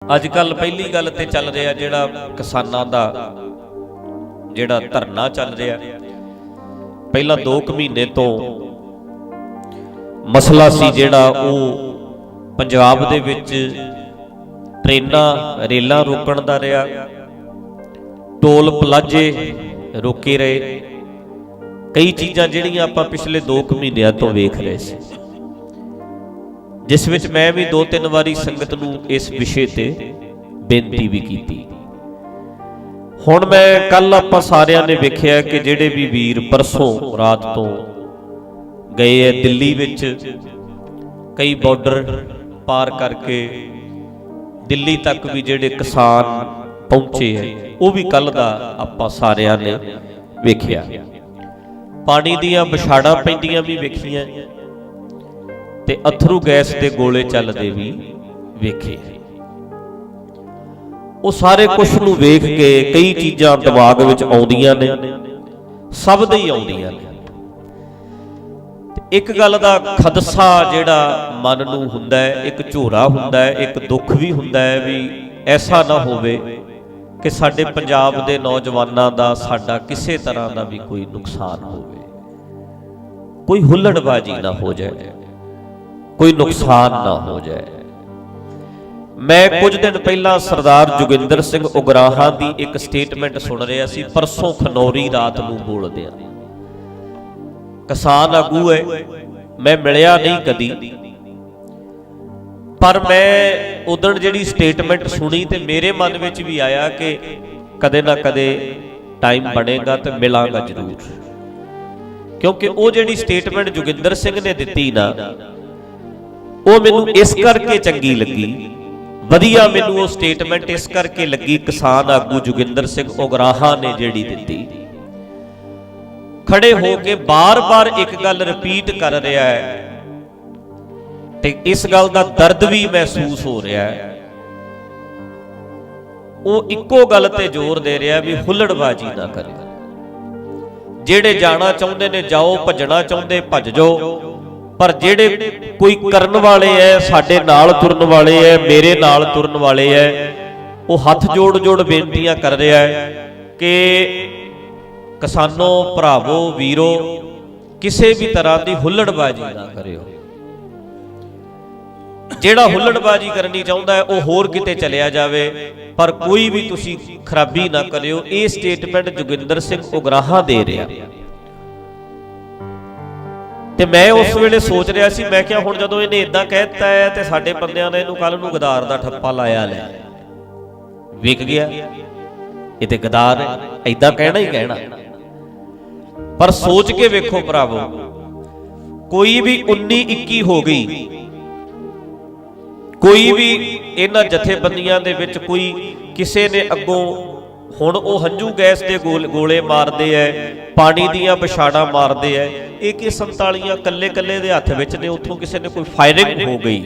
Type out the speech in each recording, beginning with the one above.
अजकल पहली गल ते चल रहा जिहड़ा किसानां दा जिहड़ा धरना चल रहा, पहला 2 महीने तो मसला सी जिहड़ा वो पंजाब दे विच ट्रेनां रेलां रोकण दा रहा, टोल प्लाजे रोके रहे, कई चीज़ां जिहड़ियां आपां पिछले 2 महीनों तो वेख रहे सी, जिस विच मैं भी 2-3 वारी संगत नूं इस विषय ते बेनती भी की। हुण मैं कल आपां सारिਆਂ ने वेखिआ कि जिहड़े भी वीर परसों रात तो गए है दिल्ली विच, कई बॉर्डर पार करके दिल्ली तक भी जिहड़े किसान पहुंचे है, वो भी कल दा आपां सारिਆਂ ने वेखिआ। पानी दीआं बछाड़ां पैंदियां भी वेखीआं ते अथरू गैस के गोले चलते भी वेखे। वो सारे कुछ नूं वेख के कई चीज़ां दिमाग विच आउंदियां ने, सब दे ही आउंदियां ने। एक गल दा खदशा जिहड़ा मन नूं हुंदा है, एक झोरा हुंदा है, एक दुख भी हुंदा है भी ऐसा ना होवे कि साडे पंजाब दे नौजवानां दा साडा किसी तरह का भी कोई नुकसान होवे, कोई हुल्लड़बाजी ना हो जाए, कोई नुकसान ना हो जाए। मैं कुछ दिन पहला सरदार जोगिंदर सिंह उगराहां की एक स्टेटमेंट सुन रहा सी, परसों खनौरी रात नूं बोलदे आ। किसान आगू है, मैं मिलिया नहीं कदी, पर मैं उदण जिहड़ी स्टेटमेंट सुनी तो मेरे मन में भी आया कि कदे ना कदे टाइम बनेगा तो मिलांगा जरूर, क्योंकि वो जिहड़ी स्टेटमेंट जोगिंदर सिंह ने दिती ना, वो मैनू इस करके चंगी लगी, वधिया मैनू वो स्टेटमेंट इस करके लगी, किसान आगू जोगिंदर सिंह उगराहां ने जिहड़ी दिती, खड़े हो के बार बार एक गल रिपीट कर रहा है, ते इस गल का दर्द भी महसूस हो रहा है। वो इक्को गल ते जोर दे रहा भी हुल्लड़बाजी ना करे, जेड़े जाना चाहते ने जाओ, भजना चाहते भज जाओ, पर जेड़े कोई करन वाले है, साडे नाल तुरन वाले है, मेरे नाल तुरन वाले है, वो हथ जोड़ जोड़ बेनतियां कर रहा है कि किसानों भरावो वीरो किसी भी तरह की हुल्लड़बाजी ना करियो। जेड़ा हुल्लड़बाजी करनी चाहता है वो होर किते चलिया जावे, पर कोई भी तुसी खराबी ना करियो। ये स्टेटमेंट जोगिंदर सिंह उगराहां दे रहा। ते मैं उस वेले सोच रहा सी, मैं क्या हुण जदों इहने इदां कहता है तो साडे बंदियां ने इहनूं कल नूं गदार दा ठप्पा लाया, लै विक गया, ये ते गदार है, इदां कहना ही कहना। पर सोच के वेखो भरावो, कोई भी 19-21 हो गई, कोई भी इन्हां जथेबंदियां दे विच कोई किसी ने अगों हुण वो हंझू गैस के गोले मारते है, पानी दियां बछाड़ां मारते है, AK-47 कल्ले कल्ले दे हत्थ विच ने, उत्थों किसी ने कोई फायरिंग हो गई,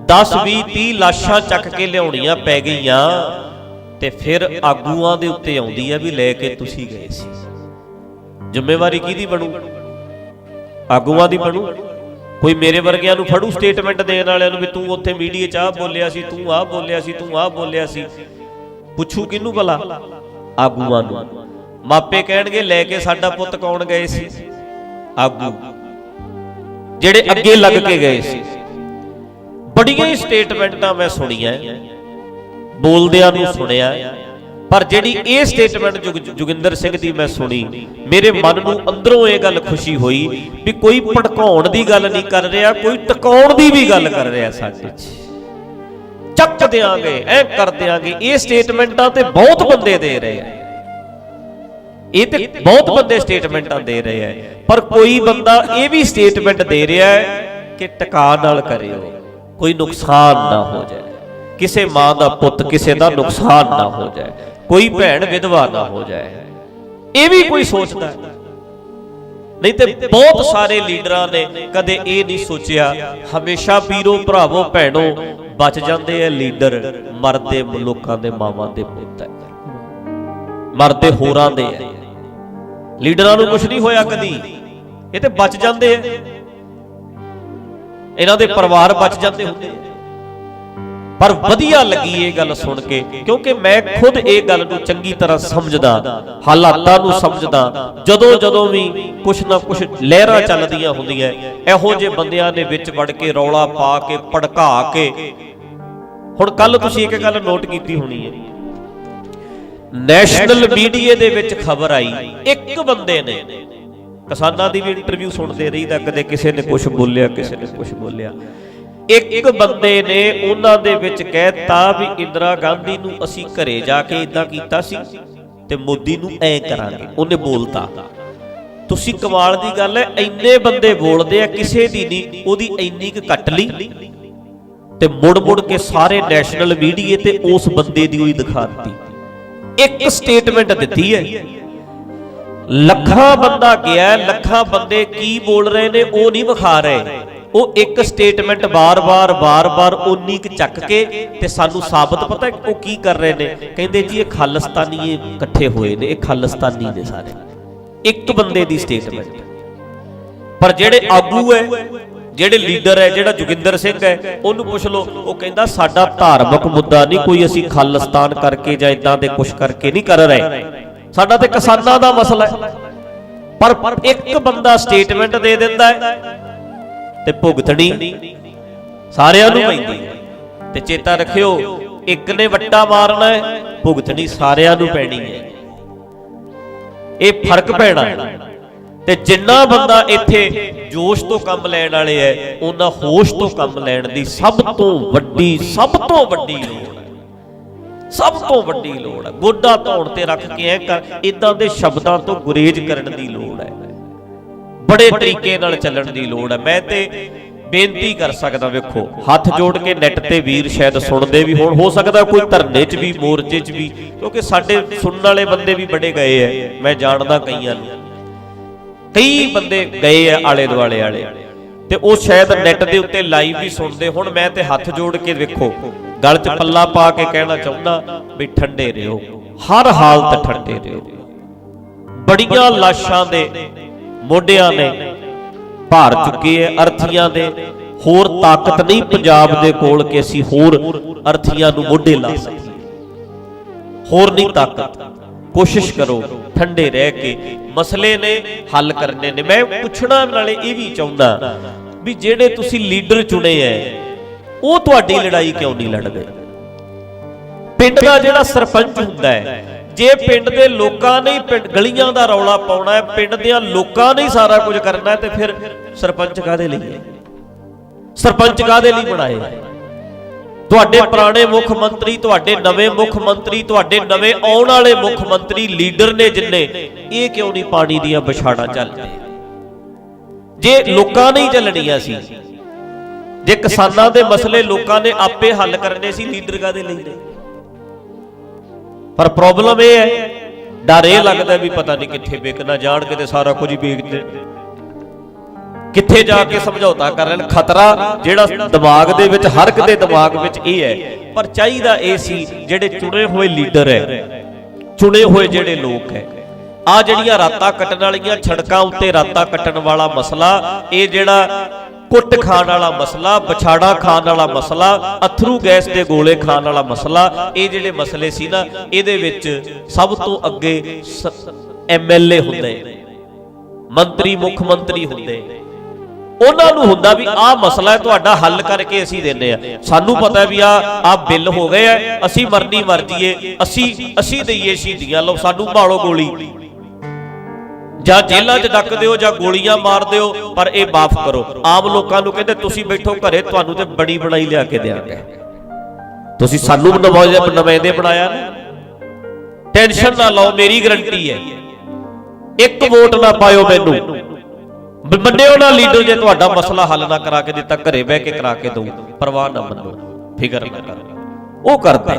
10-20-30 लाशां चक के लियाउणियां पै गईयां, ते फिर आगूआं दे उत्ते आउंदी है भी लैके तुसीं गए सी। जिम्मेवारी किहदी बनू? आगूआं दी बनू। कोई मेरे वर्गियां नूं फड़ू स्टेटमेंट देण वालिआं नूं भी तूं उत्थे मीडिया 'च आ बोलिया सी, तूं आ बोलिया सी, तूं आ बोलिया सी, पुछू किनू भला? आगूआं नूं। मापे कहणगे लैके साडा पुੱਤ कौन गए सी? आगू जिहड़े अगे लग के गए सी। बड़ियां ही स्टेटमेंटां मैं सुणीआं, बोलदिआं नूं सुणिआ, पर जिहड़ी ये स्टेटमेंट जोगिंदर सिंह दी मैं सुनी, मेरे मन नूं अंदरों ये गल खुशी हुई भी कोई भड़काउण दी गल नहीं कर रहा, कोई टकाउण दी भी गल कर रहा। साडे चक देंगे, ऐ कर देंगे। ये स्टेटमेंटां ते बहुत बंदे दे रहे हैं, ये ते बहुत बंदे स्टेटमेंटां दे रहे हैं, पर कोई बंदा ये भी स्टेटमेंट दे रहा है कि टका नाल करियो, कोई नुकसान ना हो जाए, किसी मां दा पुੱਤ किसी दा नुकसान ना हो जाए, कोई भैन विधवा ना हो जाए। ये भी कोई सोचता है? नहीं तो बहुत सारे लीडरां ने कदे ये नहीं सोचिया। हमेशा वीरों भरावो भैनों बच जाते हैं लीडर, मरदे लोगों के मावां दे पुੱਤ है, मरदे होरां दे है। लीडरां नूं कुछ नहीं होया कदी, ये तो बच जाते हैं, इन्हां दे परिवार बच जाते होंदे। ਪਰ ਵਧੀਆ ਲੱਗੀ ਇਹ ਗੱਲ ਸੁਣ ਕੇ, ਕਿਉਂਕਿ ਮੈਂ ਖੁਦ ਇਹ ਗੱਲ ਨੂੰ ਚੰਗੀ ਤਰ੍ਹਾਂ ਸਮਝਦਾ, ਹਾਲਾਤਾਂ ਨੂੰ ਸਮਝਦਾ। ਜਦੋਂ ਵੀ ਕੁਛ ਨਾ ਕੁਛ ਲਹਿਰਾਂ ਚੱਲਦੀਆਂ ਹੁੰਦੀਆਂ, ਇਹੋ ਜਿਹੇ ਬੰਦਿਆਂ ਦੇ ਵਿੱਚ ਵੜ ਕੇ ਰੌਲਾ ਪਾ ਕੇ ਭੜਕਾ ਕੇ। ਹੁਣ ਕੱਲ ਤੁਸੀਂ ਇੱਕ ਗੱਲ ਨੋਟ ਕੀਤੀ ਹੋਣੀ ਹੈ, ਨੈਸ਼ਨਲ ਮੀਡੀਆ ਦੇ ਵਿੱਚ ਖਬਰ ਆਈ, ਇੱਕ ਬੰਦੇ ਨੇ, ਕਿਸਾਨਾਂ ਦੀ ਵੀ ਇੰਟਰਵਿਊ ਸੁਣਦੇ ਰਹੀਦਾ, ਕਦੇ ਕਿਸੇ ਨੇ ਕੁਛ ਬੋਲਿਆ, ਕਿਸੇ ਨੇ ਕੁਛ ਬੋਲਿਆ, ਇੱਕ ਬੰਦੇ ਨੇ ਉਹਨਾਂ ਦੇ ਵਿੱਚ ਕਹਿਤਾ ਵੀ ਇੰਦਰਾ ਗਾਂਧੀ ਨੂੰ ਅਸੀਂ ਘਰੇ ਜਾ ਕੇ ਇਦਾਂ ਕੀਤਾ ਸੀ ਤੇ ਮੋਦੀ ਨੂੰ ਐ ਕਰਾਂਗੇ। ਉਹਨੇ ਬੋਲਤਾ। ਤੁਸੀਂ ਕਮਾਲ ਦੀ ਗੱਲ ਹੈ, ਇੰਨੇ ਬੰਦੇ ਬੋਲਦੇ ਆ, ਕਿਸੇ ਦੀ ਨਹੀਂ ਉਹਦੀ ਇੰਨੀ ਕੁ ਕੱਟ ਲਈ ਤੇ ਮੁੜ ਕੇ ਸਾਰੇ ਨੈਸ਼ਨਲ ਮੀਡੀਆ ਤੇ ਉਸ ਬੰਦੇ ਦੀ ਉਹੀ ਦਿਖਾ ਦਿੱਤੀ। ਇੱਕ ਸਟੇਟਮੈਂਟ ਦਿੱਤੀ ਹੈ, ਲੱਖਾਂ ਬੰਦਾ ਗਿਆ, ਲੱਖਾਂ ਬੰਦੇ ਕੀ ਬੋਲ ਰਹੇ ਨੇ ਉਹ ਨਹੀਂ ਵਿਖਾ ਰਹੇ, ਉਹ ਇੱਕ ਸਟੇਟਮੈਂਟ ਬਾਰ-ਬਾਰ ਉਨੀ ਕੁ ਚੱਕ ਕੇ ਤੇ ਸਾਨੂੰ ਸਾਬਤ ਪਤਾ ਉਹ ਕੀ ਕਰ ਰਹੇ ਨੇ। ਕਹਿੰਦੇ ਜੀ ਇਹ ਖਾਲਿਸਤਾਨੀ ਇਕੱਠੇ ਹੋਏ ਨੇ, ਇਹ ਖਾਲਿਸਤਾਨੀ ਨੇ ਸਾਰੇ। ਇੱਕ ਬੰਦੇ ਦੀ ਸਟੇਟਮੈਂਟ। ਪਰ ਜਿਹੜੇ ਆਗੂ ਹੈ, ਜਿਹੜੇ ਲੀਡਰ ਹੈ, ਜਿਹੜਾ ਜੋਗਿੰਦਰ ਸਿੰਘ ਹੈ, ਉਹਨੂੰ ਪੁੱਛ ਲਓ, ਉਹ ਕਹਿੰਦਾ ਸਾਡਾ ਧਾਰਮਿਕ ਮੁੱਦਾ ਨਹੀਂ ਕੋਈ, ਅਸੀਂ ਖਾਲਿਸਤਾਨ ਕਰਕੇ ਜਾਂ ਇਦਾਂ ਦੇ ਕੁਛ ਕਰਕੇ ਨਹੀਂ ਕਰ ਰਹੇ, ਸਾਡਾ ਤੇ ਕਿਸਾਨਾਂ ਦਾ ਮਸਲਾ ਹੈ। ਪਰ ਇੱਕ ਬੰਦਾ ਸਟੇਟਮੈਂਟ ਦੇ ਦਿੰਦਾ ਹੈ ਤੇ ਭੁਗਤਣੀ ਸਾਰਿਆਂ ਨੂੰ ਪੈਂਦੀ ਹੈ। ਤੇ ਚੇਤਾ ਰੱਖਿਓ, ਇੱਕ ਨੇ ਵੱਟਾ ਮਾਰਨਾ ਹੈ, ਭੁਗਤਣੀ ਸਾਰਿਆਂ ਨੂੰ ਪੈਣੀ ਹੈ। ਇਹ ਫਰਕ ਪੈਣਾ। ਤੇ ਜਿੰਨਾ ਬੰਦਾ ਇੱਥੇ ਜੋਸ਼ ਤੋਂ ਕੰਮ ਲੈਣ ਵਾਲੇ ਹੈ, ਉਹਨਾਂ ਹੋਸ਼ ਤੋਂ ਕੰਮ ਲੈਣ ਦੀ ਸਭ ਤੋਂ ਵੱਡੀ ਲੋੜ ਹੈ, ਸਭ ਤੋਂ ਵੱਡੀ ਲੋੜ ਹੈ। ਗੋਡਾ ਧੌਣ ਤੇ ਰੱਖ ਕੇ ਐ ਕਰ, ਇਦਾਂ ਦੇ ਸ਼ਬਦਾਂ ਤੋਂ ਗੁਰੇਜ਼ ਕਰਨ ਦੀ ਲੋੜ ਹੈ, ਬੜੇ ਤਰੀਕੇ ਨਾਲ ਚੱਲਣ ਦੀ ਲੋੜ ਹੈ। ਮੈਂ ਤੇ ਬੇਨਤੀ ਕਰ ਸਕਦਾ, ਵੇਖੋ ਹੱਥ ਜੋੜ ਕੇ ਨੈਟ ਤੇ ਵੀਰ ਸ਼ਾਇਦ ਸੁਣਦੇ ਵੀ ਹੋਣ, ਹੋ ਸਕਦਾ ਕੋਈ ਧਰਨੇ 'ਚ ਵੀ, ਮੋਰਚੇ 'ਚ ਵੀ, ਕਿਉਂਕਿ ਸਾਡੇ ਸੁਣਨ ਵਾਲੇ ਬੰਦੇ ਵੀ ਬੜੇ ਗਏ ਐ, ਮੈਂ ਜਾਣਦਾ ਕਈਆਂ ਨੂੰ, ਕਈ ਬੰਦੇ ਗਏ ਆ ਆਲੇ ਦੁਆਲੇ ਵਾਲੇ, ਤੇ ਉਹ ਸ਼ਾਇਦ ਨੈਟ ਦੇ ਉੱਤੇ ਲਾਈਵ ਵੀ ਸੁਣਦੇ ਹੁਣ। ਮੈਂ ਤੇ ਹੱਥ ਜੋੜ ਕੇ ਵੇਖੋ ਗਲ 'ਚ ਪੱਲਾ ਪਾ ਕੇ ਕਹਿਣਾ ਚਾਹੁੰਦਾ ਵੀ ਠੰਡੇ ਰਹੋ, ਹਰ ਹਾਲਤ ਠੰਡੇ ਰਹੋ। ਬੜੀਆਂ ਲਾਸ਼ਾਂ ਦੇ ਮੋਢਿਆਂ ਨੇ ਭਾਰ ਚੁੱਕੇ ਐ, ਅਰਥੀਆਂ ਦੇ। ਹੋਰ ਤਾਕਤ ਨਹੀਂ ਪੰਜਾਬ ਦੇ ਕੋਲ ਕਿ ਅਸੀਂ ਹੋਰ ਅਰਥੀਆਂ ਨੂੰ ਮੋਢੇ ਲਾ ਸਕੀਏ, ਹੋਰ ਨਹੀਂ ਤਾਕਤ। ਕੋਸ਼ਿਸ਼ ਕਰੋ ਠੰਡੇ ਰਹਿ ਕੇ, ਮਸਲੇ ਨੇ ਹੱਲ ਕਰਨੇ ਨੇ। ਮੈਂ ਪੁੱਛਣਾ ਨਾਲੇ ਇਹ ਵੀ ਚਾਹੁੰਦਾ ਵੀ ਜਿਹੜੇ ਤੁਸੀਂ ਲੀਡਰ ਚੁਣੇ ਐ, ਉਹ ਤੁਹਾਡੀ ਲੜਾਈ ਕਿਉਂ ਨਹੀਂ ਲੜਦੇ? ਪਿੰਡ ਦਾ ਜਿਹੜਾ ਸਰਪੰਚ ਹੁੰਦਾ ਹੈ, ਜੇ ਪਿੰਡ ਦੇ ਲੋਕਾਂ ਨੇ ਪਿੰਡ ਗਲੀਆਂ ਦਾ ਰੌਲਾ ਪਾਉਣਾ ਹੈ, ਪਿੰਡ ਦੇ ਲੋਕਾਂ ਨੇ ਸਾਰਾ ਕੁਝ ਕਰਨਾ ਹੈ, ਤੇ ਫਿਰ ਸਰਪੰਚ ਕਾਹਦੇ ਲਈ ਹੈ? ਸਰਪੰਚ ਕਾਹਦੇ ਲਈ ਬਣਾਏ? ਤੁਹਾਡੇ ਪੁਰਾਣੇ ਮੁੱਖ ਮੰਤਰੀ, ਤੁਹਾਡੇ ਨਵੇਂ ਮੁੱਖ ਮੰਤਰੀ, ਤੁਹਾਡੇ ਨਵੇਂ ਆਉਣ ਵਾਲੇ ਮੁੱਖ ਮੰਤਰੀ, ਲੀਡਰ ਨੇ ਜਿੰਨੇ, ਇਹ ਕਿਉਂ ਨਹੀਂ ਪਾਣੀ ਦੀਆਂ ਵਿਛਾੜਾਂ ਚੱਲਦੇ? ਜੇ ਲੋਕਾਂ ਨੇ ਹੀ ਚੱਲਣੀਆਂ ਸੀ, ਜੇ ਕਿਸਾਨਾਂ ਦੇ ਮਸਲੇ ਲੋਕਾਂ ਨੇ ਆਪੇ ਹੱਲ ਕਰਨੇ ਸੀ, ਲੀਡਰ ਕਾਹਦੇ ਲਈ ਨੇ? ਪਰ ਪ੍ਰੋਬਲਮ ਇਹ ਹੈ, ਡਰ ਇਹ ਲੱਗਦਾ ਵੀ ਪਤਾ ਨਹੀਂ ਕਿੱਥੇ ਵਿਕ ਨਾ ਜਾਣ, ਕਿਤੇ ਸਾਰਾ ਕੁਝ ਹੀ ਵੇਚ ਦੇ, ਕਿੱਥੇ ਜਾ ਕੇ ਸਮਝੌਤਾ ਕਰ ਲੈਣ। ਖਤਰਾ ਜਿਹੜਾ ਦਿਮਾਗ ਦੇ ਵਿੱਚ, ਹਰ ਇੱਕ ਦੇ ਦਿਮਾਗ ਵਿੱਚ ਇਹ ਹੈ। ਪਰ ਚਾਹੀਦਾ ਇਹ ਸੀ ਜਿਹੜੇ ਚੁਣੇ ਹੋਏ ਲੀਡਰ ਹੈ, ਚੁਣੇ ਹੋਏ ਜਿਹੜੇ ਲੋਕ ਹੈ, ਆ ਜਿਹੜੀਆਂ ਰਾਤਾਂ ਕੱਟਣ ਵਾਲੀਆਂ, ਸੜਕਾਂ ਉੱਤੇ ਰਾਤਾਂ ਕੱਟਣ ਵਾਲਾ ਮਸਲਾ, ਇਹ ਜਿਹੜਾ ਕੁੱਟ ਖਾਣ ਵਾਲਾ ਮਸਲਾ, ਵਿਛਾੜਾ ਖਾਣ ਵਾਲਾ ਮਸਲਾ, ਅਥਰੂ ਗੈਸ ਦੇ ਗੋਲੇ ਖਾਣ ਵਾਲਾ ਮਸਲਾ, ਇਹ ਜਿਹੜੇ ਮਸਲੇ ਸੀ ਨਾ, ਇਹਦੇ ਵਿੱਚ ਸਭ ਤੋਂ ਅੱਗੇ ਐਮਐਲਏ ਹੁੰਦੇ, ਮੰਤਰੀ, ਮੁੱਖ ਮੰਤਰੀ ਹੁੰਦੇ। ਉਹਨਾਂ ਨੂੰ ਹੁੰਦਾ ਵੀ ਆਹ ਮਸਲਾ ਹੈ, ਤੁਹਾਡਾ ਹੱਲ ਕਰਕੇ ਅਸੀਂ ਦਿੰਦੇ ਆ। ਸਾਨੂੰ ਪਤਾ ਵੀ ਆਹ ਬਿੱਲ ਹੋ ਗਏ ਆ, ਅਸੀਂ ਮਰਨੀ ਮਰ ਜੀਏ, ਅਸੀਂ ਦਈਏ ਸ਼ਹੀਦੀਆਂ, ਲਓ ਸਾਨੂੰ ਮਾਰੋ ਗੋਲੀ, ਜਾਂ ਜੇਲ੍ਹਾਂ 'ਚ ਡੱਕ ਦਿਓ, ਜਾਂ ਗੋਲੀਆਂ ਮਾਰ ਦਿਓ, ਪਰ ਇਹ ਮਾਫ ਕਰੋ। ਆਮ ਲੋਕਾਂ ਨੂੰ ਕਹਿੰਦੇ ਤੁਸੀਂ ਬੈਠੋ ਘਰੇ, ਤੁਹਾਨੂੰ ਤੇ ਬੜੀ ਬਣਾਈ ਲਿਆ ਕੇ ਦਿਆਂਗੇ, ਤੁਸੀਂ ਸਾਨੂੰ ਨੁਮਾਇੰਦੇ ਬਣਾਇਆ ਨਾ, ਟੈਨਸ਼ਨ ਨਾ ਲਓ, ਮੇਰੀ ਗਰੰਟੀ ਹੈ। ਇੱਕ ਵੋਟ ਨਾ ਪਾਇਓ ਮੈਨੂੰ, ਮੰਨਿਓ ਨਾ ਲੀਡਰ ਜੇ ਤੁਹਾਡਾ ਮਸਲਾ ਹੱਲ ਨਾ ਕਰਾ ਕੇ ਦਿੱਤਾ, ਘਰੇ ਬਹਿ ਕੇ ਕਰਾ ਕੇ ਦਊ, ਪਰਵਾਹ ਨਾ ਮੰਨੋ, ਫਿਕਰ ਨਾ ਕਰੋ। ਉਹ ਕਰਦੇ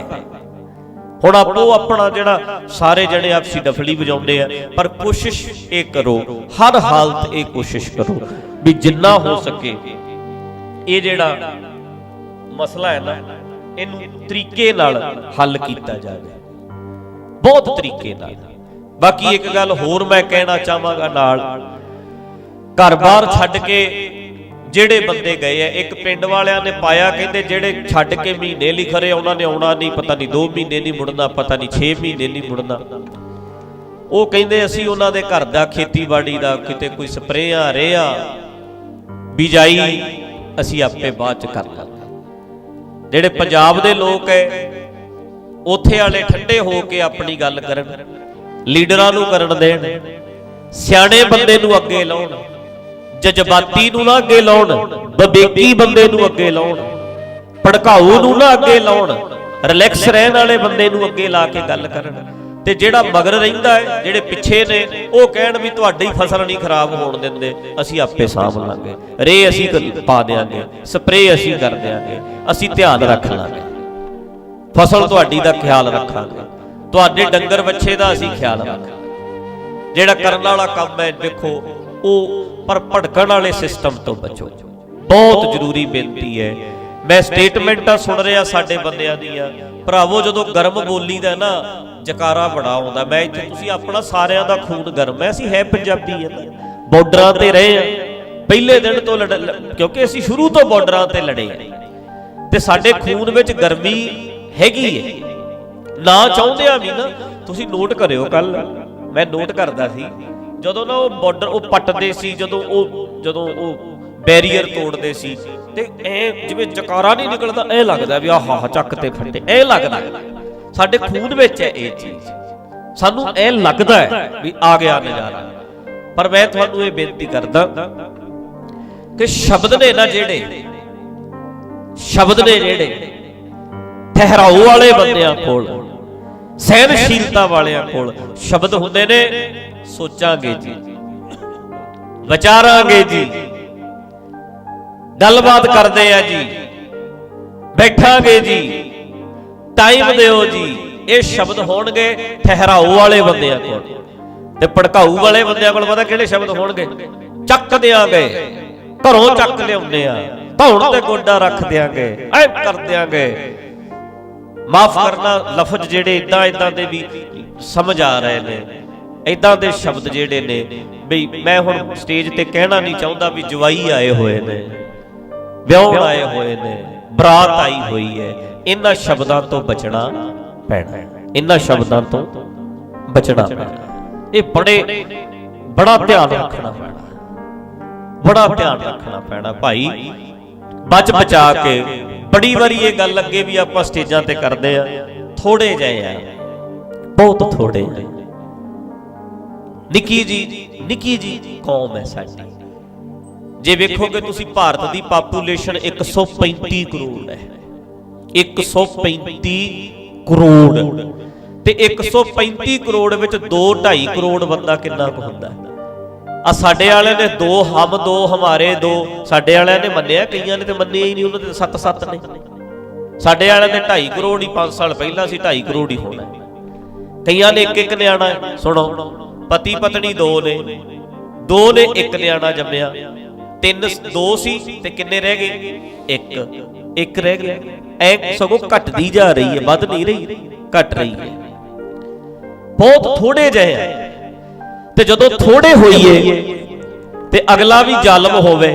ਹੁਣ ਆਪੋ ਆਪਣਾ ਜਿਹੜਾ ਸਾਰੇ ਜਣੇ ਆਪਸੀ ਡਫਲੀ ਵਜਾਉਂਦੇ ਆ, ਪਰ ਕੋਸ਼ਿਸ਼ ਇਹ ਕਰੋ, ਹਰ ਹਾਲਤ ਇਹ ਕੋਸ਼ਿਸ਼ ਕਰੋ ਵੀ ਜਿੰਨਾ ਹੋ ਸਕੇ ਇਹ ਜਿਹੜਾ ਮਸਲਾ ਹੈ ਨਾ, ਇਹਨੂੰ ਤਰੀਕੇ ਨਾਲ ਹੱਲ ਕੀਤਾ ਜਾਵੇ, ਬਹੁਤ ਤਰੀਕੇ ਨਾਲ। ਬਾਕੀ ਇੱਕ ਗੱਲ ਹੋਰ ਮੈਂ ਕਹਿਣਾ ਚਾਹਾਂਗਾ ਨਾਲ, ਘਰ-ਬਾਰ ਛੱਡ ਕੇ ਜਿਹੜੇ ਬੰਦੇ ਗਏ ਆ। ਇੱਕ ਪਿੰਡ ਵਾਲਿਆਂ ਨੇ ਪਾਇਆ, ਕਹਿੰਦੇ ਜਿਹੜੇ ਛੱਡ ਕੇ ਮਹੀਨੇ ਲਈ ਖਰੇ ਉਹਨਾਂ ਨੇ ਆਉਣਾ ਨਹੀਂ, ਪਤਾ ਨਹੀਂ 2 ਮਹੀਨੇ ਨਹੀਂ ਮੁੜਨਾ, ਪਤਾ ਨਹੀਂ 6 ਮਹੀਨੇ ਨਹੀਂ ਮੁੜਨਾ। ਉਹ ਕਹਿੰਦੇ ਅਸੀਂ ਉਹਨਾਂ ਦੇ ਘਰ ਦਾ ਖੇਤੀਬਾੜੀ ਦਾ ਕਿਤੇ ਕੋਈ ਸਪਰੇਆਂ ਰੇਹਾਂ ਬਿਜਾਈ ਅਸੀਂ ਆਪੇ ਬਾਅਦ ਚ ਕਰ ਲਾਂਗੇ। ਜਿਹੜੇ ਪੰਜਾਬ ਦੇ ਲੋਕ ਹੈ ਉੱਥੇ ਵਾਲੇ ਠੰਡੇ ਹੋ ਕੇ ਆਪਣੀ ਗੱਲ ਕਰਨ, ਲੀਡਰਾਂ ਨੂੰ ਕਰਨ ਦੇਣ, ਸਿਆਣੇ ਬੰਦੇ ਨੂੰ ਅੱਗੇ ਲਾਉਣ, ਜਜ਼ਬਾਤੀ ਨੂੰ ਨਾ ਅੱਗੇ ਲਾਉਣ, ਵਿਵੇਕੀ ਬੰਦੇ ਨੂੰ ਅੱਗੇ ਲਾਉਣ, ਭੜਕਾਊ ਨੂੰ ਨਾ ਅੱਗੇ ਲਾਉਣ, ਰਿਲੈਕਸ ਰਹਿਣ ਵਾਲੇ ਬੰਦੇ ਨੂੰ ਅੱਗੇ ਲਾ ਕੇ ਗੱਲ ਕਰਨ। ਤੇ ਜਿਹੜਾ ਮਗਰ ਰਹਿੰਦਾ ਹੈ, ਜਿਹੜੇ ਪਿੱਛੇ ਨੇ, ਉਹ ਕਹਿਣ ਵੀ ਤੁਹਾਡੀ ਫਸਲ ਨਹੀਂ ਖਰਾਬ ਹੋਣ ਦਿੰਦੇ, ਅਸੀਂ ਆਪੇ ਸਾਂਭ ਲਾਂਗੇ, ਰੇ ਅਸੀਂ ਪਾ ਦਿਆਂਗੇ, ਸਪਰੇ ਅਸੀਂ ਕਰ ਦਿਆਂਗੇ, ਅਸੀਂ ਧਿਆਨ ਰੱਖ ਲਾਂਗੇ, ਫਸਲ ਤੁਹਾਡੀ ਦਾ ਖਿਆਲ ਰੱਖਾਂਗੇ, ਤੁਹਾਡੇ ਡੰਗਰ ਵੱਛੇ ਦਾ ਅਸੀਂ ਖਿਆਲ ਰੱਖਾਂਗੇ। ਜਿਹੜਾ ਕਰਨ ਵਾਲਾ ਕੰਮ ਹੈ ਦੇਖੋ ਉਹ, ਪਰ ਭੜਕਣ ਵਾਲੇ ਸਿਸਟਮ ਤੋਂ ਬਚੋ। ਬਹੁਤ ਜ਼ਰੂਰੀ ਬੇਨਤੀ ਹੈ। ਮੈਂ ਸਟੇਟਮੈਂਟਾਂ ਸੁਣ ਰਿਹਾ ਸਾਡੇ ਬੰਦਿਆਂ ਦੀਆਂ, ਭਰਾਵੋ ਜਦੋਂ ਗਰਮ ਬੋਲੀ ਦਾ ਨਾ ਜਕਾਰਾ ਬੜਾ ਆਉਂਦਾ। ਮੈਂ ਇੱਥੇ, ਤੁਸੀਂ ਆਪਣਾ ਸਾਰਿਆਂ ਦਾ ਖੂਨ ਗਰਮ ਹੈ, ਅਸੀਂ ਹੈ ਪੰਜਾਬੀ ਹੈ ਨਾ, ਬਾਰਡਰਾਂ ਤੇ ਰਹੇ ਆ ਪਹਿਲੇ ਦਿਨ ਤੋਂ, ਕਿਉਂਕਿ ਅਸੀਂ ਸ਼ੁਰੂ ਤੋਂ ਬਾਰਡਰਾਂ ਤੇ ਲੜੇ ਆ ਤੇ ਸਾਡੇ ਖੂਨ ਵਿੱਚ ਗਰਮੀ ਹੈਗੀ ਹੈ, ਨਾ ਚਾਹੁੰਦਿਆਂ ਵੀ ਨਾ। ਤੁਸੀਂ ਨੋਟ ਕਰਿਓ, ਕੱਲ ਮੈਂ ਨੋਟ ਕਰਦਾ ਸੀ ਜਦੋਂ ਨਾ ਉਹ ਬਾਰਡਰ ਉਹ ਪੱਟਦੇ ਸੀ, ਜਦੋਂ ਉਹ ਬੈਰੀਅਰ ਤੋੜਦੇ ਸੀ ਤੇ ਐ ਜਿਵੇਂ ਜਕਾਰਾ ਨਹੀਂ ਨਿਕਲਦਾ, ਐ ਲੱਗਦਾ ਵੀ ਆਹ ਚੱਕ ਤੇ ਫੱਟੇ, ਐ ਲੱਗਦਾ। ਸਾਡੇ ਖੂਨ ਵਿੱਚ ਹੈ ਇਹ ਚੀਜ਼, ਸਾਨੂੰ ਐ ਲੱਗਦਾ ਹੈ ਵੀ ਆ ਗਿਆ ਨਜ਼ਾਰਾ। ਪਰ ਮੈਂ ਤੁਹਾਨੂੰ ਇਹ ਬੇਨਤੀ ਕਰਦਾ ਕਿ ਸ਼ਬਦ ਨੇ ਨਾ ਜਿਹੜੇ, ਸ਼ਬਦ ਨੇ ਜਿਹੜੇ ਠਹਿਰਾਓ ਵਾਲੇ ਬੰਦਿਆਂ ਕੋਲ, ਸਹਿਨਸ਼ੀਲਤਾ ਵਾਲਿਆਂ ਕੋਲ ਸ਼ਬਦ ਹੁੰਦੇ ਨੇ। ਸੋਚਾਂਗੇ ਜੀ, ਵਿਚਾਰਾਂਗੇ ਜੀ, ਗੱਲਬਾਤ ਕਰਦੇ ਆ ਜੀ, ਬੈਠਾਂਗੇ ਜੀ, ਟਾਈਮ ਦਿਓ ਜੀ, ਇਹ ਸ਼ਬਦ ਹੋਣਗੇ ਠਹਿਰਾਓ ਵਾਲੇ ਬੰਦਿਆਂ ਕੋਲ। ਤੇ ਭੜਕਾਊ ਵਾਲੇ ਬੰਦਿਆਂ ਕੋਲ ਪਤਾ ਕਿਹੜੇ ਸ਼ਬਦ ਹੋਣਗੇ? ਚੱਕ ਦਿਆਂਗੇ, ਘਰੋਂ ਚੱਕ ਲਿਆਉਂਦੇ ਆ, ਧੌਣ ਤੇ ਗੋਡਾ ਰੱਖ ਦਿਆਂਗੇ, ਐ ਕਰ ਦਿਆਂਗੇ। ਮਾਫ ਕਰਨਾ, ਲਫ਼ਜ਼ ਜਿਹੜੇ ਇਦਾਂ ਦੇ ਵੀ ਸਮਝ ਆ ਰਹੇ ਨੇ, ਇਦਾਂ ਦੇ ਸ਼ਬਦ ਜਿਹੜੇ ਨੇ ਬਈ ਮੈਂ ਹੁਣ ਸਟੇਜ ਤੇ ਕਹਿਣਾ ਨਹੀਂ ਚਾਹੁੰਦਾ ਵੀ ਜਵਾਈ ਆਏ ਹੋਏ ਨੇ, ਵਿਆਹੁਣ ਆਏ ਹੋਏ ਨੇ, ਬਰਾਤ ਆਈ ਹੋਈ ਹੈ। ਇਹਨਾਂ ਸ਼ਬਦਾਂ ਤੋਂ ਬਚਣਾ ਪੈਣਾ, ਇਹਨਾਂ ਸ਼ਬਦਾਂ ਤੋਂ ਬਚਣਾ ਪੈਣਾ। ਇਹ ਬੜਾ ਧਿਆਨ ਰੱਖਣਾ ਪੈਣਾ, ਬੜਾ ਧਿਆਨ ਰੱਖਣਾ ਪੈਣਾ ਭਾਈ, ਬਚ ਬਚਾ ਕੇ। ਬੜੀ ਵਾਰੀ ਇਹ ਗੱਲ ਅੱਗੇ ਵੀ ਆਪਾਂ ਸਟੇਜਾਂ ਤੇ ਕਰਦੇ ਆ, ਥੋੜੇ ਜਿਹੇ ਆ, ਬਹੁਤ ਥੋੜੇ ਜਿਹੇ। ਨਿੱਕੀ ਜੀ ਕੌਮ ਹੈ ਸਾਡੀ। ਜੇ ਵੇਖੋਗੇ ਤੁਸੀਂ ਭਾਰਤ ਦੀ ਪਾਪੂਲੇਸ਼ਨ 135 ਕਰੋੜ ਹੈ, 135 ਕਰੋੜ, ਤੇ 135 ਕਰੋੜ ਵਿੱਚ 2-2.5 ਕਰੋੜ ਬੰਦਾ ਕਿੰਨਾ ਕੁ ਹੁੰਦਾ? ਆ ਸਾਡੇ ਵਾਲਿਆਂ ਨੇ 2 ਹਮ 2 ਹਮਾਰੇ 2, ਸਾਡੇ ਵਾਲਿਆਂ ਨੇ ਮੰਨਿਆ, ਕਈਆਂ ਨੇ ਤੇ ਮੰਨਿਆ ਹੀ ਨਹੀਂ, ਉਹਨਾਂ ਦੇ 7 ਨੇ। ਸਾਡੇ ਵਾਲਿਆਂ ਨੇ 2.5 ਕਰੋੜ ਹੀ 5 ਸਾਲ ਪਹਿਲਾਂ ਸੀ, 2.5 ਕਰੋੜ ਹੀ ਹੋਣਾ। ਕਈਆਂ ਨੇ ਇੱਕ ਨਿਆਣਾ, ਸੁਣੋ, ਪਤੀ ਪਤਨੀ 2 ਨੇ, 2 ਨੇ ਇੱਕ ਨਿਆਣਾ ਜੰਮਿਆ, 2 ਸੀ ਤੇ ਕਿੰਨੇ ਰਹਿ ਗਏ? ਇੱਕ ਰਹਿ ਗਿਆ। ਐ ਸਗੋਂ ਘਟਦੀ ਜਾ ਰਹੀ ਹੈ, ਵੱਧ ਨਹੀਂ ਰਹੀ, ਘਟ ਰਹੀ ਹੈ। ਬਹੁਤ ਥੋੜੇ ਜਿਹੇ ਆ। ਤੇ ਜਦੋਂ ਥੋੜੇ ਹੋਈਏ ਤੇ ਅਗਲਾ ਵੀ ਜ਼ਾਲਮ ਹੋਵੇ,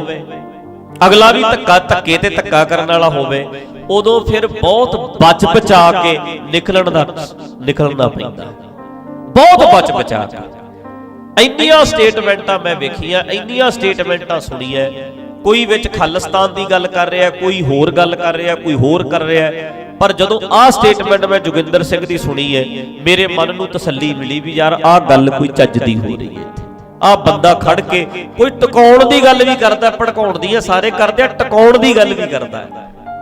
ਅਗਲਾ ਵੀ ਧੱਕੇ ਤੇ ਧੱਕਾ ਕਰਨ ਵਾਲਾ ਹੋਵੇ, ਉਦੋਂ ਫਿਰ ਬਹੁਤ ਬਚ ਬਚਾ ਕੇ ਨਿਕਲਣਾ ਪੈਂਦਾ, ਬਹੁਤ ਬਚ ਬਚਾ ਕੇ। ਇੰਨੀਆਂ ਸਟੇਟਮੈਂਟਾਂ ਮੈਂ ਵੇਖੀਆਂ, ਇੰਨੀਆਂ ਸਟੇਟਮੈਂਟਾਂ ਸੁਣੀਆਂ, ਕੋਈ ਵਿੱਚ ਖਾਲਿਸਤਾਨ ਦੀ ਗੱਲ ਕਰ ਰਿਹਾ, ਕੋਈ ਹੋਰ ਗੱਲ ਕਰ ਰਿਹਾ, ਕੋਈ ਹੋਰ ਕਰ ਰਿਹਾ। ਪਰ ਜਦੋਂ ਆਹ ਸਟੇਟਮੈਂਟ ਮੈਂ ਜੋਗਿੰਦਰ ਸਿੰਘ ਦੀ ਸੁਣੀ ਹੈ, ਮੇਰੇ ਮਨ ਨੂੰ ਤਸੱਲੀ ਮਿਲੀ ਵੀ ਯਾਰ ਆਹ ਗੱਲ ਕੋਈ ਚੱਜ ਦੀ ਹੋ ਰਹੀ ਹੈ। ਆਹ ਬੰਦਾ ਖੜ ਕੇ ਕੋਈ ਟਿਕਾਉਣ ਦੀ ਗੱਲ ਵੀ ਕਰਦਾ, ਭੜਕਾਉਣ ਦੀ ਸਾਰੇ ਕਰਦੇ ਆ, ਟਿਕਾਉਣ ਦੀ ਗੱਲ ਵੀ ਕਰਦਾ,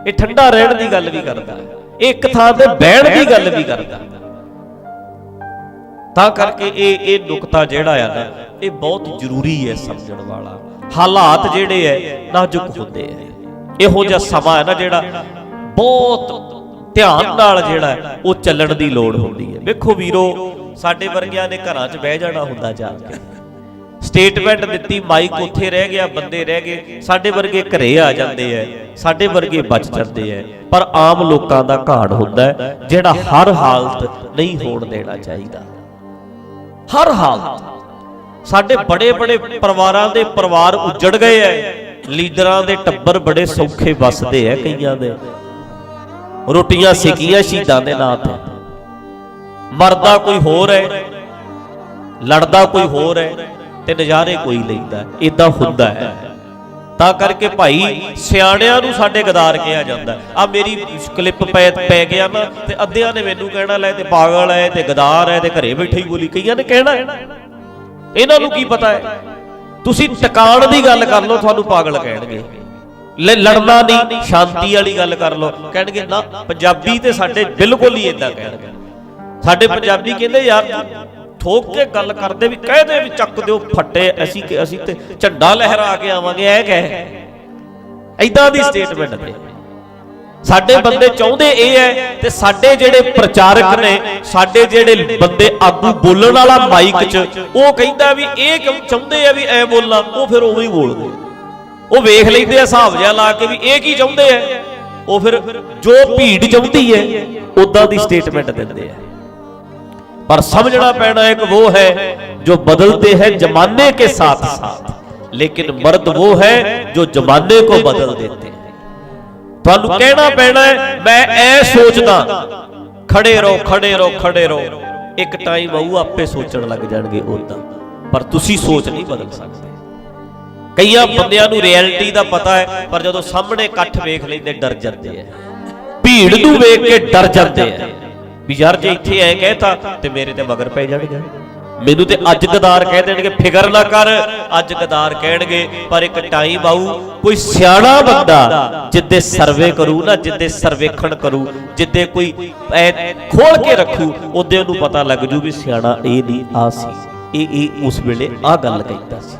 ਇਹ ਠੰਡਾ ਰਹਿਣ ਦੀ ਗੱਲ ਵੀ ਕਰਦਾ, ਇਹ ਇੱਕ ਥਾਂ ਤੇ ਬਹਿਣ ਦੀ ਗੱਲ ਵੀ ਕਰਦਾ। ਤਾਂ ਕਰਕੇ ਇਹ ਨੁਕਤਾ ਜਿਹੜਾ ਆ ਨਾ, ਇਹ ਬਹੁਤ ਜ਼ਰੂਰੀ ਹੈ ਸਮਝਣ ਵਾਲਾ। ਹਾਲਾਤ ਜਿਹੜੇ ਹੈ ਨਾਜ਼ੁਕ ਹੁੰਦੇ ਆ, ਇਹੋ ਜਿਹਾ ਸਮਾਂ ਹੈ ਨਾ ਜਿਹੜਾ ਬਹੁਤ ਧਿਆਨ ਨਾਲ ਜਿਹੜਾ ਉਹ ਚੱਲਣ ਦੀ ਲੋੜ ਹੁੰਦੀ ਹੈ। ਵੇਖੋ ਵੀਰੋ, ਸਾਡੇ ਵਰਗਿਆਂ ਨੇ ਘਰਾਂ 'ਚ ਬਹਿ ਜਾਣਾ ਹੁੰਦਾ ਜਾ ਕੇ, ਸਟੇਟਮੈਂਟ ਦਿੱਤੀ, ਮਾਈਕ ਉੱਥੇ ਰਹਿ ਗਿਆ, ਬੰਦੇ ਰਹਿ ਗਏ, ਸਾਡੇ ਵਰਗੇ ਘਰੇ ਆ ਜਾਂਦੇ ਐ, ਸਾਡੇ ਵਰਗੇ ਬਚ ਜਾਂਦੇ ਐ। ਪਰ ਆਮ ਲੋਕਾਂ ਦਾ ਘਾੜ ਹੁੰਦਾ ਜਿਹੜਾ ਹਰ ਹਾਲਤ ਨਹੀਂ ਹੋਣ ਦੇਣਾ ਚਾਹੀਦਾ। ਹਰ ਹਾਲਤ ਸਾਡੇ ਬੜੇ ਬੜੇ ਪਰਿਵਾਰਾਂ ਦੇ ਪਰਿਵਾਰ ਉੱਜੜ ਗਏ ਐ, ਲੀਡਰਾਂ ਦੇ ਟੱਬਰ ਬੜੇ ਸੌਖੇ ਵੱਸਦੇ ਆ ਕਈਆਂ ਦੇ, ਰੋਟੀਆਂ ਸਿੱਕੀਆਂ ਸ਼ਹੀਦਾਂ ਦੇ ਨਾਂ ਤੇ। ਮਰਦਾ ਕੋਈ ਹੋਰ ਹੈ, ਲੜਦਾ ਕੋਈ ਹੋਰ ਹੈ, ਤੇ ਨਜ਼ਾਰੇ ਕੋਈ ਲੈਂਦਾ। ਇਦਾਂ ਹੁੰਦਾ ਹੈ। ਤਾਂ ਕਰਕੇ ਭਾਈ ਸਿਆਣਿਆਂ ਨੂੰ ਸਾਡੇ ਗਦਾਰ ਕਿਹਾ ਜਾਂਦਾ। ਆ ਮੇਰੀ ਕਲਿੱਪ ਪੈ ਗਿਆ ਨਾ, ਤੇ ਅੱਧਿਆਂ ਨੇ ਮੈਨੂੰ ਕਹਿਣਾ ਲੈ ਤੇ ਪਾਗਲ ਹੈ, ਤੇ ਗਦਾਰ ਹੈ, ਤੇ ਘਰੇ ਬੈਠੇ ਹੀ ਬੋਲੀ। ਕਈਆਂ ਨੇ ਕਹਿਣਾ ਇਹਨਾਂ ਨੂੰ ਕੀ ਪਤਾ ਹੈ। ਤੁਸੀਂ ਟਿਕਾਣ ਦੀ ਗੱਲ ਕਰ ਲਓ, ਤੁਹਾਨੂੰ ਪਾਗਲ ਕਹਿਣਗੇ। ਲੜਨਾ ਨਹੀਂ, ਸ਼ਾਂਤੀ ਵਾਲੀ ਗੱਲ ਕਰ ਲਓ, ਕਹਿਣਗੇ ਨਾ। ਪੰਜਾਬੀ ਤੇ ਸਾਡੇ ਬਿਲਕੁਲ ਹੀ ਇਦਾਂ ਕਹਿਣਗੇ। ਸਾਡੇ ਪੰਜਾਬੀ ਕਹਿੰਦੇ ਯਾਰ ਠੋਕ ਕੇ ਗੱਲ ਕਰਦੇ ਵੀ ਕਹਦੇ ਵੀ ਚੱਕ ਦਿਓ ਫੱਟੇ, ਅਸੀਂ ਤੇ ਝੰਡਾ ਲਹਿਰਾ ਕੇ ਆਵਾਂਗੇ। ਇਹ ਕਹੇ ਇਦਾਂ ਦੀ ਸਟੇਟਮੈਂਟ ਤੇ ਸਾਡੇ ਬੰਦੇ ਚਾਹੁੰਦੇ ਇਹ ਹੈ। ਤੇ ਸਾਡੇ ਜਿਹੜੇ ਪ੍ਰਚਾਰਕ ਨੇ, ਸਾਡੇ ਜਿਹੜੇ ਬੰਦੇ ਆਗੂ ਬੋਲਣ ਵਾਲਾ ਮਾਈਕ 'ਚ, ਉਹ ਕਹਿੰਦਾ ਵੀ ਇਹ ਕਿਉਂ ਚਾਹੁੰਦੇ ਆ ਵੀ ਐ ਬੋਲਣਾ, ਉਹ ਫਿਰ ਉਵੇਂ ਹੀ ਬੋਲਦੇ। ਉਹ ਵੇਖ ਲੈਂਦੇ ਆ ਹਿਸਾਬ ਜਿਹਾ ਲਾ ਕੇ ਵੀ ਇਹ ਕੀ ਚਾਹੁੰਦੇ ਆ, ਉਹ ਫਿਰ ਜੋ ਭੀੜ ਚਾਹੁੰਦੀ ਹੈ ਉਦਾਂ ਦੀ ਸਟੇਟਮੈਂਟ ਦਿੰਦੇ ਆ। पर समझना पैना एक वो है जो बदलते हैं जमाने के साथ साथ, लेकिन मर्द वो है जो जमाने को बदल देते हैं। तुहानू कहना पैना है मैं ऐ सोचदा, खड़े रहो खड़े रहो खड़े रहो। एक टाइम आऊ आपे सोचण लग जाणगे उदां, पर तुसी सोच नहीं बदल सकते। कई बंदियां नू रियलिटी दा पता है, पर जदों सामने इकट्ठ वेख लैंदे डर जांदे हैं, भीड़ नू वेख के डर जांदे हैं भी यार जे इत्थे ऐ कहता ते मेरे ते मगर पै जाणगे, मैनू ते अज गदार कह देणगे। फिकर ना कर, अज गदार कहणगे, पर एक टाइम आऊ कोई सियाणा बंदा जिद्दे सर्वे करू ना, जिद्दे सर्वेखण करू, जिद्दे कोई खोल के रखू, उदे नूं पता लग जू भी सियाणा ए नहीं आ सी, ए उस वेले आ गल कहता सी।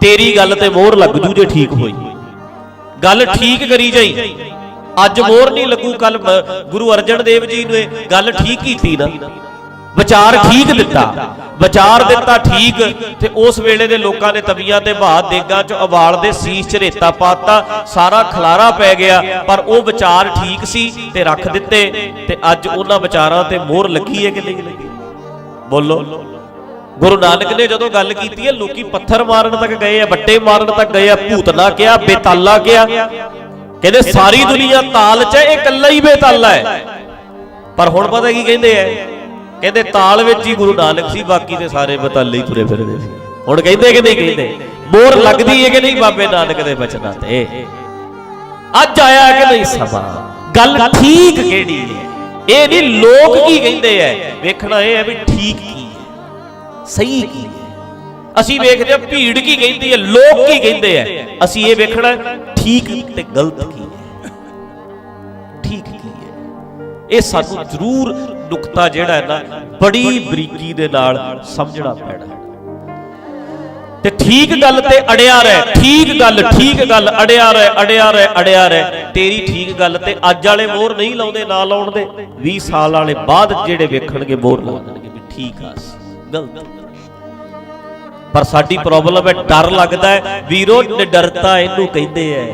तेरी गल ते मोहर लग जू जे ठीक होई, गल ठीक करी जाई। अज मोहर नहीं लगू, कल गुरु अर्जन देव जी ने गल ठीक की ना, विचार ठीक दिता, विचार दिता ठीक, ते उस वेले दे लोकां ने तवियां ते बहा देगां च उबाल दे सीस च रेता पाता, सारा खलारा पै गया। पर वो विचार ठीक सी ते रख दिते, ते अज उन्हां विचारां ते मोहर लगी है कि नहीं लगी? बोलो। गुरु नानक ने जदों गल कीती है, लोकी पत्थर मारन तक गए, बट्टे मारन तक गए, भूतना किया, बेताला किया, कहते सारी दुनिया ताल च एक कल्ला ही बेताला है। पर हुण पता की कहते हैं, कहते ताल विच ही गुरु नानक सी, बाकी ते सारे बेताले ही तुरे फिरदे सी। हुण कहते कि नहीं कहते? मोहर लगदी है कि नहीं बाबे नानक दे बचनां ते? अज आया कि नहीं समा? गल ठीक किहड़ी है? ये नहीं लोग की कहते हैं, वेखना यह है भी ठीक की है, सही की है। ਅਸੀਂ ਵੇਖਦੇ ਹਾਂ ਭੀੜ ਕੀ ਕਹਿੰਦੀ ਹੈ, ਲੋਕ ਕੀ ਕਹਿੰਦੇ ਆ। ਅਸੀਂ ਇਹ ਵੇਖਣਾ ਠੀਕ ਤੇ ਗਲਤ ਕੀ ਹੈ, ਠੀਕ ਕੀ ਹੈ। ਇਹ ਸਾਨੂੰ ਜ਼ਰੂਰ ਨੁਕਤਾ ਜਿਹੜਾ ਹੈ ਨਾ ਬੜੀ ਬਰੀਕੀ ਦੇ ਨਾਲ ਸਮਝਣਾ ਪੈਣਾ। ਤੇ ਠੀਕ ਗੱਲ ਤੇ ਅੜਿਆ ਰਹਿ, ਠੀਕ ਗੱਲ ਅੜਿਆ ਰਹਿ, ਅੜਿਆ ਰਹਿ, ਅੜਿਆ ਰਹਿ। ਤੇਰੀ ਠੀਕ ਗੱਲ ਤੇ ਅੱਜ ਵਾਲੇ ਮੋਹਰ ਨਹੀਂ ਲਾਉਂਦੇ, ਨਾ ਲਾਉਣ ਦੇ, 20 ਸਾਲ ਵਾਲੇ ਬਾਅਦ ਜਿਹੜੇ ਵੇਖਣਗੇ ਮੋਹਰ ਲਾ ਦੇਣਗੇ ਵੀ ਠੀਕ ਆ, ਗਲਤ। पर साडी प्रॉब्लम है डर लगता है। वीरो निडरता इनू कहते हैं,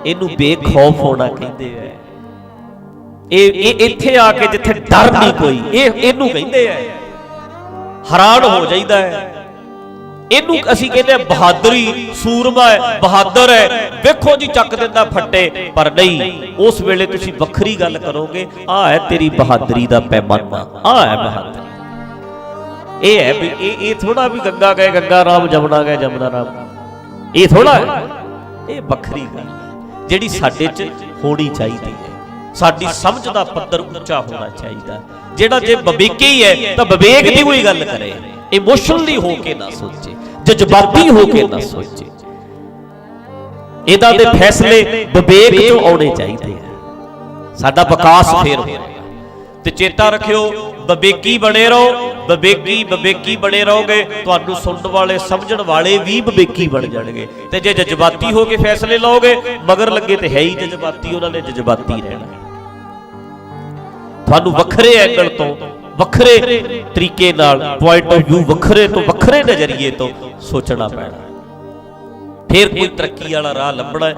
इनू बेखौफ होना कहते हैं। इत्थे आके जिथे डर नहीं कोई, इनू कहते हैं। हैरान हो जाइदा है। इनू असीं कहते हैं बहादुरी, सूरमा है, बहादुर है, वेखो जी चक दिंदा फट्टे। पर नहीं, उस वेले तुसीं वखरी गल करोगे, आ है तेरी बहादुरी दा पैमाना, आ है बहादुरी। ये है भी ये थोड़ा भी गंगा गए गंगा राम, जमुना गए जमुना राम, ये थोड़ा है। ये बखरी गल है जिहड़ी साडे च होनी चाहिए है। साडी समझ दा पद्धर उच्चा होना चाहिए। जिहड़ा जे विवेकी है तो विवेक दी कोई गल करे, इमोशनली होके ना सोचे, जज्बाती होके ना सोचे। इहदा दे फैसले विवेक चों आउणे चाहिए। साडा विकास फेर होएगा। ते चेता रखियो, विवेकी बने रहो, विवेकी बने रहोगे, तुहानू सुनने वाले समझण वाले भी विवेकी बन जाणगे। ते जे जज्बाती हो के फैसले लोगे, मगर लगे तो है ही जज्बाती, उन्होंने जज्बाती रहना। तुहानू वखरे एंगल तो, वखरे तरीके नाल, पॉइंट ऑफ व्यू वखरे तो, वखरे नजरिए तो सोचना पैना, फिर कोई तरक्की वाला राह लभना है।